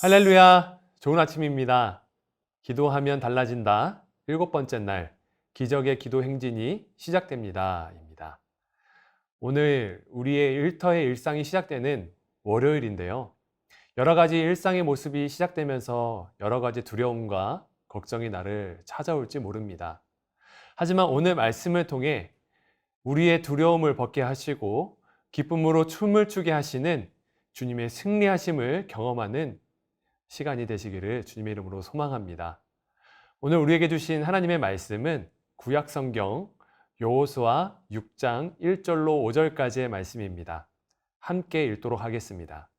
할렐루야, 좋은 아침입니다. 기도하면 달라진다. 7번째 날, 기적의 기도 행진이 시작됩니다. 입니다. 오늘 우리의 일터의 일상이 시작되는 월요일인데요. 여러 가지 일상의 모습이 시작되면서 여러 가지 두려움과 걱정이 나를 찾아올지 모릅니다. 하지만 오늘 말씀을 통해 우리의 두려움을 벗게 하시고 기쁨으로 춤을 추게 하시는 주님의 승리하심을 경험하는 시간이 되시기를 주님의 이름으로 소망합니다. 오늘 우리에게 주신 하나님의 말씀은 구약 성경 여호수아 6장 1절로 5절까지의 말씀입니다. 함께 읽도록 하겠습니다.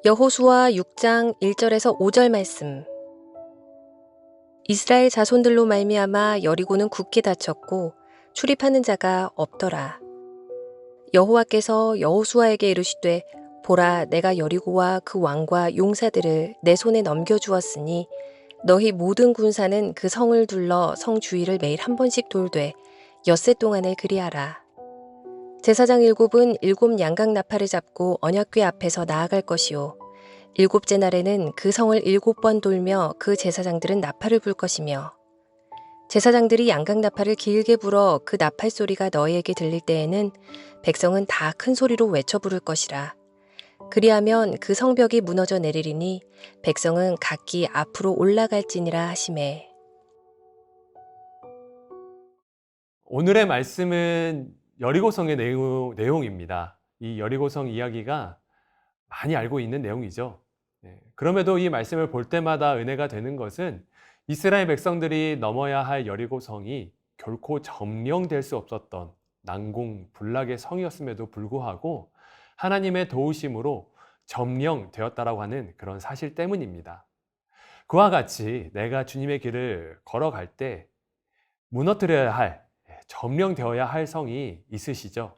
여호수아 6장 1절에서 5절 말씀. 이스라엘 자손들로 말미암아 여리고는 굳게 닫혔고 출입하는 자가 없더라. 여호와께서 여호수아에게 이르시되 보라, 내가 여리고와 그 왕과 용사들을 내 손에 넘겨주었으니 너희 모든 군사는 그 성을 둘러 성 주위를 매일 한 번씩 돌되 엿새 동안을 그리하라. 제사장 7은 7 양각 나팔을 잡고 언약궤 앞에서 나아갈 것이요 7째 날에는 그 성을 7번 돌며 그 제사장들은 나팔을 불 것이며 제사장들이 양각 나팔을 길게 불어 그 나팔 소리가 너희에게 들릴 때에는 백성은 다 큰 소리로 외쳐 부를 것이라. 그리하면 그 성벽이 무너져 내리리니 백성은 각기 앞으로 올라갈지니라 하시매. 오늘의 말씀은 여리고성의 내용입니다. 이 여리고성 이야기가 많이 알고 있는 내용이죠. 그럼에도 이 말씀을 볼 때마다 은혜가 되는 것은 이스라엘 백성들이 넘어야 할 여리고성이 결코 점령될 수 없었던 난공불락의 성이었음에도 불구하고 하나님의 도우심으로 점령되었다라고 하는 그런 사실 때문입니다. 그와 같이 내가 주님의 길을 걸어갈 때 무너뜨려야 할, 점령되어야 할 성이 있으시죠?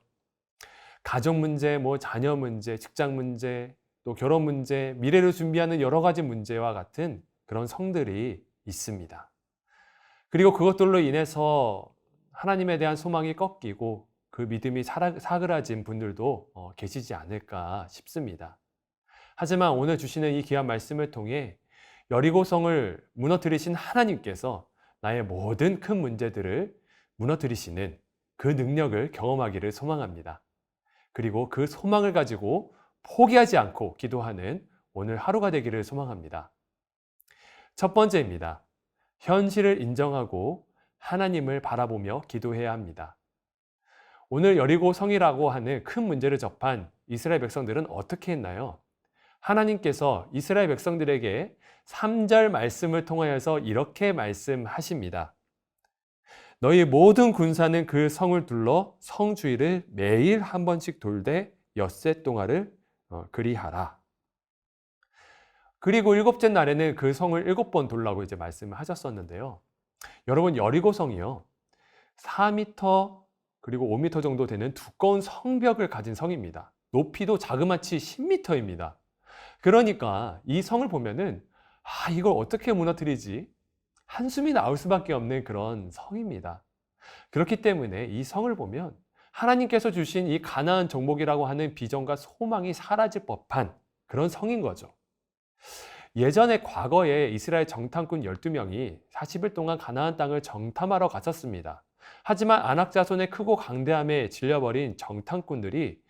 가족 문제, 자녀 문제, 직장 문제, 또 결혼 문제, 미래를 준비하는 여러 가지 문제와 같은 그런 성들이 있습니다. 그리고 그것들로 인해서 하나님에 대한 소망이 꺾이고 그 믿음이 사그라진 분들도 계시지 않을까 싶습니다. 하지만 오늘 주시는 이 귀한 말씀을 통해 여리고성을 무너뜨리신 하나님께서 나의 모든 큰 문제들을 무너뜨리시는 그 능력을 경험하기를 소망합니다. 그리고 그 소망을 가지고 포기하지 않고 기도하는 오늘 하루가 되기를 소망합니다. 첫 번째입니다. 현실을 인정하고 하나님을 바라보며 기도해야 합니다. 오늘 여리고성이라고 하는 큰 문제를 접한 이스라엘 백성들은 어떻게 했나요? 하나님께서 이스라엘 백성들에게 3절 말씀을 통하여서 이렇게 말씀하십니다. 너희 모든 군사는 그 성을 둘러 성 주위를 매일 한 번씩 돌되 엿새 동안을 그리하라. 그리고 7째 날에는 그 성을 7번 돌라고 이제 말씀을 하셨었는데요. 여러분, 여리고성이요, 4m 그리고 5m 정도 되는 두꺼운 성벽을 가진 성입니다. 높이도 자그마치 10m입니다. 그러니까 이 성을 보면은 이걸 어떻게 무너뜨리지? 한숨이 나올 수밖에 없는 그런 성입니다. 그렇기 때문에 이 성을 보면 하나님께서 주신 이 가나안 정복이라고 하는 비전과 소망이 사라질 법한 그런 성인 거죠. 예전에 과거에 이스라엘 정탐꾼 12명이 40일 동안 가나안 땅을 정탐하러 갔었습니다. 하지만 아낙 자손의 크고 강대함에 질려버린 정탐꾼들이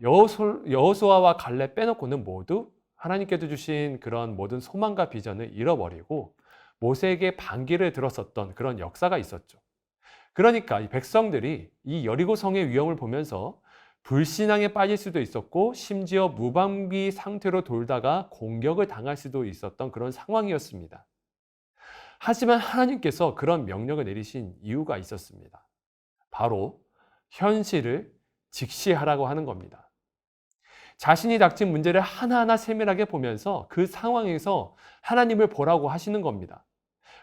여호수아와 갈렙 빼놓고는 모두 하나님께서 주신 그런 모든 소망과 비전을 잃어버리고 모세에게 반기를 들었었던 그런 역사가 있었죠. 그러니까 이 백성들이 이 여리고성의 위험을 보면서 불신앙에 빠질 수도 있었고 심지어 무방비 상태로 돌다가 공격을 당할 수도 있었던 그런 상황이었습니다. 하지만 하나님께서 그런 명령을 내리신 이유가 있었습니다. 바로 현실을 직시하라고 하는 겁니다. 자신이 닥친 문제를 하나하나 세밀하게 보면서 그 상황에서 하나님을 보라고 하시는 겁니다.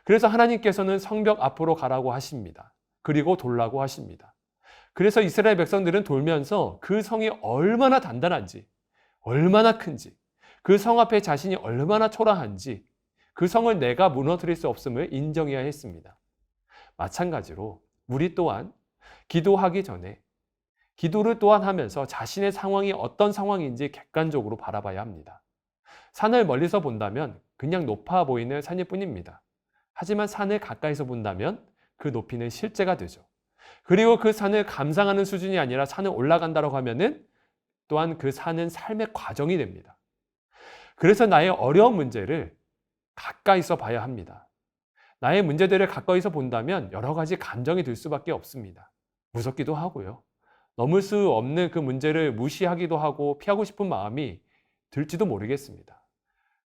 그래서 하나님께서는 성벽 앞으로 가라고 하십니다. 그리고 돌라고 하십니다. 그래서 이스라엘 백성들은 돌면서 그 성이 얼마나 단단한지, 얼마나 큰지, 그 성 앞에 자신이 얼마나 초라한지, 그 성을 내가 무너뜨릴 수 없음을 인정해야 했습니다. 마찬가지로 우리 또한 기도하기 전에 기도를 또한 하면서 자신의 상황이 어떤 상황인지 객관적으로 바라봐야 합니다. 산을 멀리서 본다면 그냥 높아 보이는 산일 뿐입니다. 하지만 산을 가까이서 본다면 그 높이는 실제가 되죠. 그리고 그 산을 감상하는 수준이 아니라 산을 올라간다고 하면은 또한 그 산은 삶의 과정이 됩니다. 그래서 나의 어려운 문제를 가까이서 봐야 합니다. 나의 문제들을 가까이서 본다면 여러 가지 감정이 들 수밖에 없습니다. 무섭기도 하고요. 넘을 수 없는 그 문제를 무시하기도 하고 피하고 싶은 마음이 들지도 모르겠습니다.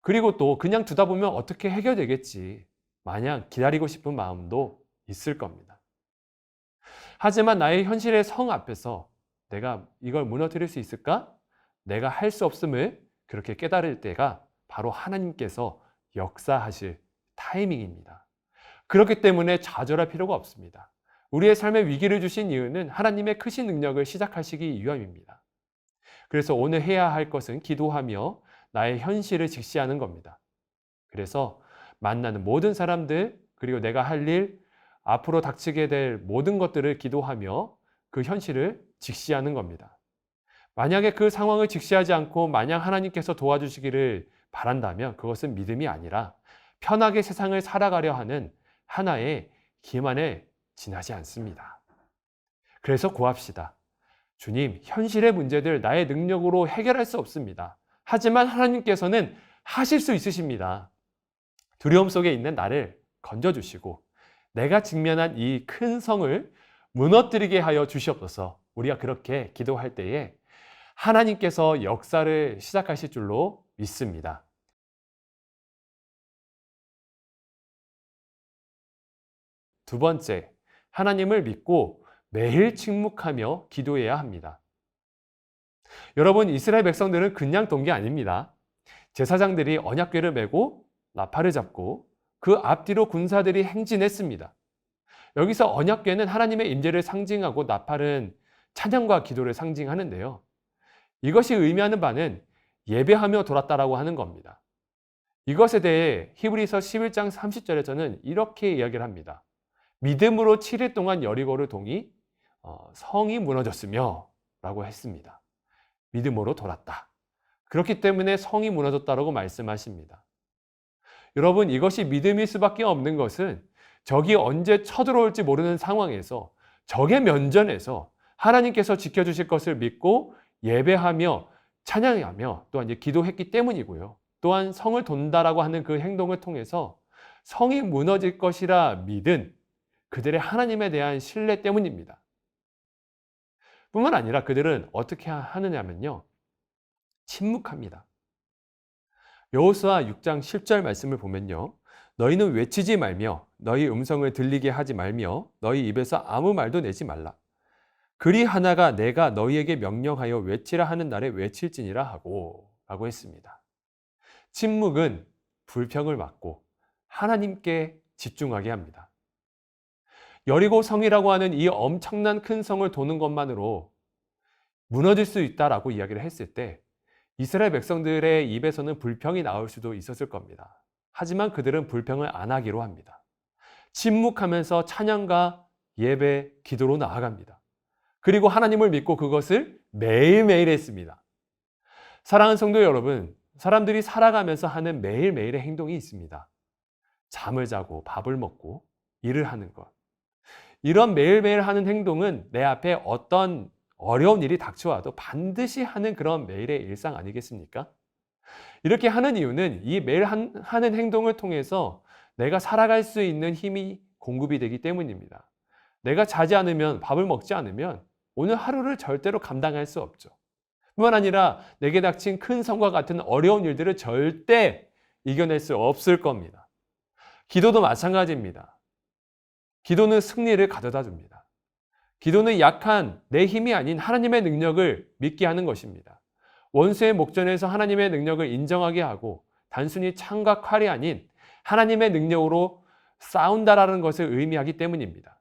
그리고 또 그냥 두다 보면 어떻게 해결되겠지 마냥 기다리고 싶은 마음도 있을 겁니다. 하지만 나의 현실의 성 앞에서 내가 이걸 무너뜨릴 수 있을까? 내가 할 수 없음을 그렇게 깨달을 때가 바로 하나님께서 역사하실 타이밍입니다. 그렇기 때문에 좌절할 필요가 없습니다. 우리의 삶에 위기를 주신 이유는 하나님의 크신 능력을 시작하시기 위함입니다. 그래서 오늘 해야 할 것은 기도하며 나의 현실을 직시하는 겁니다. 그래서 만나는 모든 사람들, 그리고 내가 할 일, 앞으로 닥치게 될 모든 것들을 기도하며 그 현실을 직시하는 겁니다. 만약에 그 상황을 직시하지 않고 마냥 하나님께서 도와주시기를 바란다면 그것은 믿음이 아니라 편하게 세상을 살아가려 하는 하나의 기만에 지나지 않습니다. 그래서 구합시다. 주님, 현실의 문제들 나의 능력으로 해결할 수 없습니다. 하지만 하나님께서는 하실 수 있으십니다. 두려움 속에 있는 나를 건져주시고 내가 직면한 이 큰 성을 무너뜨리게 하여 주시옵소서. 우리가 그렇게 기도할 때에 하나님께서 역사를 시작하실 줄로 믿습니다. 두 번째, 하나님을 믿고 매일 침묵하며 기도해야 합니다. 여러분, 이스라엘 백성들은 그냥 돈 게 아닙니다. 제사장들이 언약궤를 메고 나팔을 잡고 그 앞뒤로 군사들이 행진했습니다. 여기서 언약궤는 하나님의 임재를 상징하고 나팔은 찬양과 기도를 상징하는데요. 이것이 의미하는 바는 예배하며 돌았다라고 하는 겁니다. 이것에 대해 히브리서 11장 30절에서는 이렇게 이야기를 합니다. 믿음으로 7일 동안 여리고를 동이 성이 무너졌으며 라고 했습니다. 믿음으로 돌았다. 그렇기 때문에 성이 무너졌다라고 말씀하십니다. 여러분, 이것이 믿음일 수밖에 없는 것은 적이 언제 쳐들어올지 모르는 상황에서 적의 면전에서 하나님께서 지켜주실 것을 믿고 예배하며 찬양하며 또한 기도했기 때문이고요. 또한 성을 돈다라고 하는 그 행동을 통해서 성이 무너질 것이라 믿은 그들의 하나님에 대한 신뢰 때문입니다. 뿐만 아니라 그들은 어떻게 하느냐면요. 침묵합니다. 여호수아 6장 10절 말씀을 보면요. 너희는 외치지 말며 너희 음성을 들리게 하지 말며 너희 입에서 아무 말도 내지 말라. 그리 하나가 내가 너희에게 명령하여 외치라 하는 날에 외칠지니라 하고 라고 했습니다. 침묵은 불평을 막고 하나님께 집중하게 합니다. 여리고 성이라고 하는 이 엄청난 큰 성을 도는 것만으로 무너질 수 있다라고 이야기를 했을 때 이스라엘 백성들의 입에서는 불평이 나올 수도 있었을 겁니다. 하지만 그들은 불평을 안 하기로 합니다. 침묵하면서 찬양과 예배, 기도로 나아갑니다. 그리고 하나님을 믿고 그것을 매일매일 했습니다. 사랑하는 성도 여러분, 사람들이 살아가면서 하는 매일매일의 행동이 있습니다. 잠을 자고 밥을 먹고 일을 하는 것. 이런 매일매일 하는 행동은 내 앞에 어떤 어려운 일이 닥쳐와도 반드시 하는 그런 매일의 일상 아니겠습니까? 이렇게 하는 이유는 이 매일 하는 행동을 통해서 내가 살아갈 수 있는 힘이 공급이 되기 때문입니다. 내가 자지 않으면, 밥을 먹지 않으면 오늘 하루를 절대로 감당할 수 없죠. 뿐만 아니라 내게 닥친 큰 성과 같은 어려운 일들을 절대 이겨낼 수 없을 겁니다. 기도도 마찬가지입니다. 기도는 승리를 가져다 줍니다. 기도는 약한 내 힘이 아닌 하나님의 능력을 믿게 하는 것입니다. 원수의 목전에서 하나님의 능력을 인정하게 하고 단순히 창과 칼이 아닌 하나님의 능력으로 싸운다라는 것을 의미하기 때문입니다.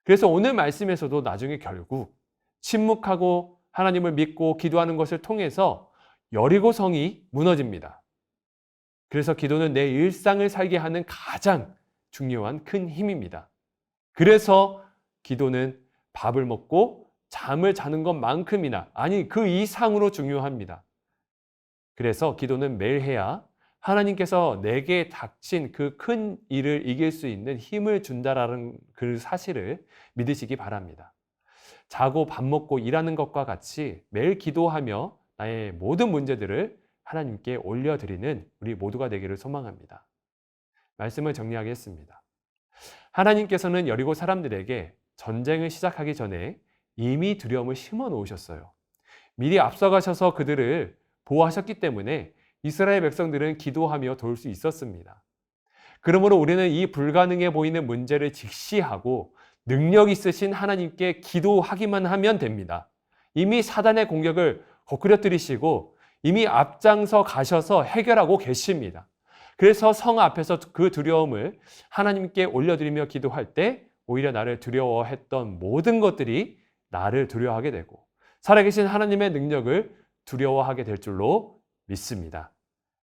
그래서 오늘 말씀에서도 나중에 결국 침묵하고 하나님을 믿고 기도하는 것을 통해서 여리고 성이 무너집니다. 그래서 기도는 내 일상을 살게 하는 가장 중요한 큰 힘입니다. 그래서 기도는 밥을 먹고 잠을 자는 것만큼이나, 아니 그 이상으로 중요합니다. 그래서 기도는 매일 해야 하나님께서 내게 닥친 그 큰 일을 이길 수 있는 힘을 준다라는 그 사실을 믿으시기 바랍니다. 자고 밥 먹고 일하는 것과 같이 매일 기도하며 나의 모든 문제들을 하나님께 올려드리는 우리 모두가 되기를 소망합니다. 말씀을 정리하겠습니다. 하나님께서는 여리고 사람들에게 전쟁을 시작하기 전에 이미 두려움을 심어 놓으셨어요. 미리 앞서가셔서 그들을 보호하셨기 때문에 이스라엘 백성들은 기도하며 도울 수 있었습니다. 그러므로 우리는 이 불가능해 보이는 문제를 직시하고 능력 있으신 하나님께 기도하기만 하면 됩니다. 이미 사단의 공격을 거꾸려뜨리시고 이미 앞장서 가셔서 해결하고 계십니다. 그래서 성 앞에서 그 두려움을 하나님께 올려드리며 기도할 때 오히려 나를 두려워했던 모든 것들이 나를 두려워하게 되고 살아계신 하나님의 능력을 두려워하게 될 줄로 믿습니다.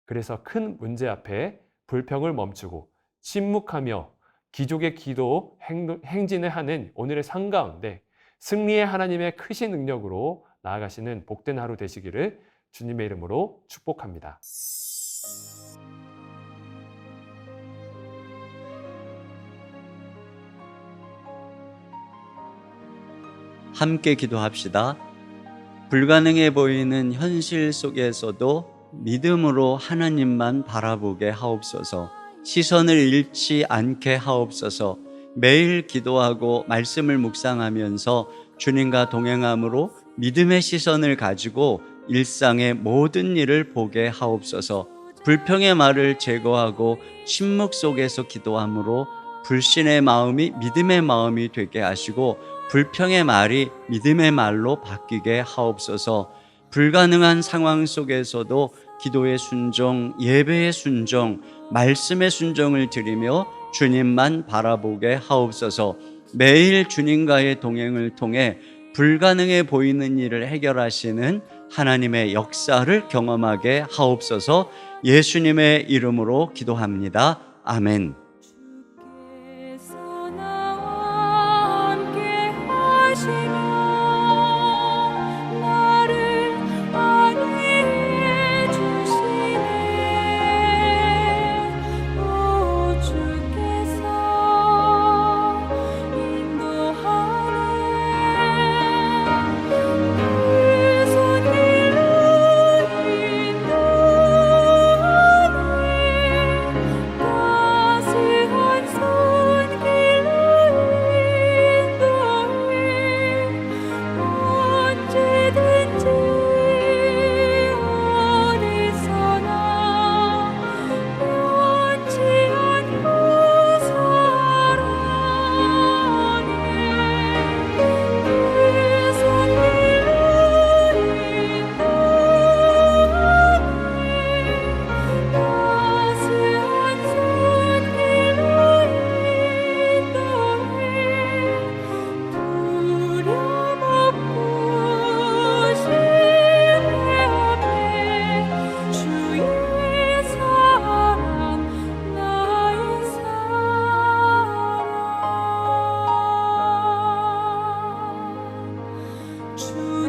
그래서 큰 문제 앞에 불평을 멈추고 침묵하며 기족의 기도 행진을 하는 오늘의 삶 가운데 승리의 하나님의 크신 능력으로 나아가시는 복된 하루 되시기를 주님의 이름으로 축복합니다. 함께 기도합시다. 불가능해 보이는 현실 속에서도 믿음으로 하나님만 바라보게 하옵소서. 시선을 잃지 않게 하옵소서. 매일 기도하고 말씀을 묵상하면서 주님과 동행함으로 믿음의 시선을 가지고 일상의 모든 일을 보게 하옵소서. 불평의 말을 제거하고 침묵 속에서 기도함으로 불신의 마음이 믿음의 마음이 되게 하시고 불평의 말이 믿음의 말로 바뀌게 하옵소서. 불가능한 상황 속에서도 기도의 순종, 예배의 순종, 말씀의 순종을 드리며 주님만 바라보게 하옵소서. 매일 주님과의 동행을 통해 불가능해 보이는 일을 해결하시는 하나님의 역사를 경험하게 하옵소서. 예수님의 이름으로 기도합니다. 아멘. 주